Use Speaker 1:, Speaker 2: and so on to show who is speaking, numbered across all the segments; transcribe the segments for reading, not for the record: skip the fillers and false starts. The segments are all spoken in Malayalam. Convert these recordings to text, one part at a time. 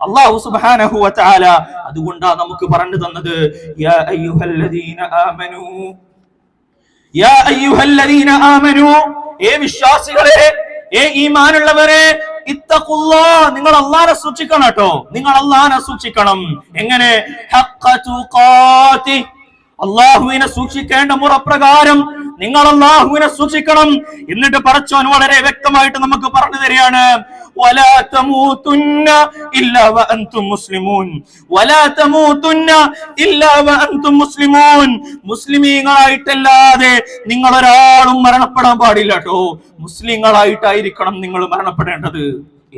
Speaker 1: അല്ലാഹു സുബ്ഹാനഹു വ തആല അതുകൊണ്ടാ നമുക്ക് പറഞ്ഞു തന്നത് യാ അയ്യുഹല്ലദീന ആമനൂ, യാ അയ്യുഹല്ലദീന ആമനൂ, ഏ വിശ്വാസികളെ, ഏ ഈമാനുള്ളവരെ, ഇത്തഖുല്ലാഹ്, നിങ്ങൾ അല്ലാഹനെ സൂക്ഷിക്കണം കേട്ടോ, നിങ്ങൾ അല്ലാഹനെ സൂക്ഷിക്കണം. എങ്ങനെ? ഹഖ്ഖ തുഖാതി, അല്ലാഹുവിനെ സൂക്ഷിക്കേണ്ട മുറപ്രകാരം നിങ്ങൾ അല്ലാഹുവിനെ സൂക്ഷിക്കണം. എന്നിട്ട് പടച്ചോൻ വളരെ വ്യക്തമായിട്ട് നമുക്ക് പറഞ്ഞു തരികയാണ്, വലാ തമൂതുന്ന ഇല്ലാ വഅൻതും മുസ്ലിമൂൻ, വലാ തമൂതുന്ന ഇല്ലാ വഅൻതും മുസ്ലിമൂൻ, മുസ്ലിമീങ്ങളായിട്ടല്ലാതെ നിങ്ങൾ ഒരാളും മരണപ്പെടാൻ പാടില്ല കേട്ടോ. മുസ്ലിങ്ങളായിട്ടായിരിക്കണം നിങ്ങൾ മരണപ്പെടേണ്ടത്.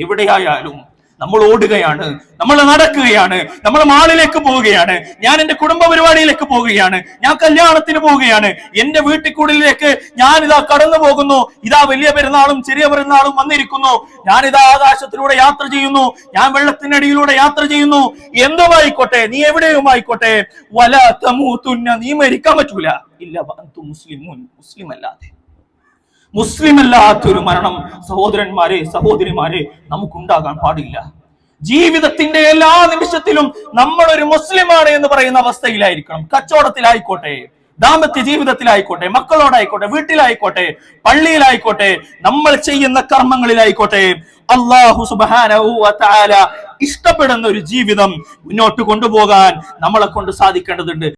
Speaker 1: എവിടെയായാലും നമ്മൾ ഓടുകയാണ്, നമ്മൾ നടക്കുകയാണ്, നമ്മൾ മാളിലേക്ക് പോവുകയാണ്, ഞാൻ എന്റെ കുടുംബ പരിപാടിയിലേക്ക് പോവുകയാണ്, ഞാൻ കല്യാണത്തിന് പോവുകയാണ്, എന്റെ വീട്ടിൽക്കൂടിലേക്ക് ഞാൻ ഇതാ കടന്നു പോകുന്നു, ഇതാ വലിയ പെരുന്നാളും ചെറിയ പെരുന്നാളും വന്നിരിക്കുന്നു, ഞാനിതാ ആകാശത്തിലൂടെ യാത്ര ചെയ്യുന്നു, ഞാൻ വെള്ളത്തിനടിയിലൂടെ യാത്ര ചെയ്യുന്നു, എന്തുമായിക്കോട്ടെ, നീ എവിടെയും ആയിക്കോട്ടെ, വലാ തമൂതുന്ന, നീ മരിക്കാൻ പറ്റൂല ഇല്ല വഅൻതും മുസ്ലിമൂൻ, മുസ്ലിം അല്ലാതെ. മുസ്ലിം അല്ലാത്തൊരു മരണം സഹോദരന്മാരെ, സഹോദരിമാരെ, നമുക്കുണ്ടാകാൻ പാടില്ല. ജീവിതത്തിന്റെ എല്ലാ നിമിഷത്തിലും നമ്മളൊരു മുസ്ലിമാണ് എന്ന് പറയുന്ന അവസ്ഥയിലായിരിക്കണം. കച്ചവടത്തിലായിക്കോട്ടെ, ദാമ്പത്യ ജീവിതത്തിലായിക്കോട്ടെ, മക്കളോടായിക്കോട്ടെ, വീട്ടിലായിക്കോട്ടെ, പള്ളിയിലായിക്കോട്ടെ, നമ്മൾ ചെയ്യുന്ന കർമ്മങ്ങളിലായിക്കോട്ടെ, അല്ലാഹു സുബ്ഹാനഹു വ തആല ഇഷ്ടപ്പെടുന്ന ഒരു ജീവിതം മുന്നോട്ട് കൊണ്ടുപോകാൻ നമ്മളെ കൊണ്ട് സാധിക്കേണ്ടതുണ്ട്.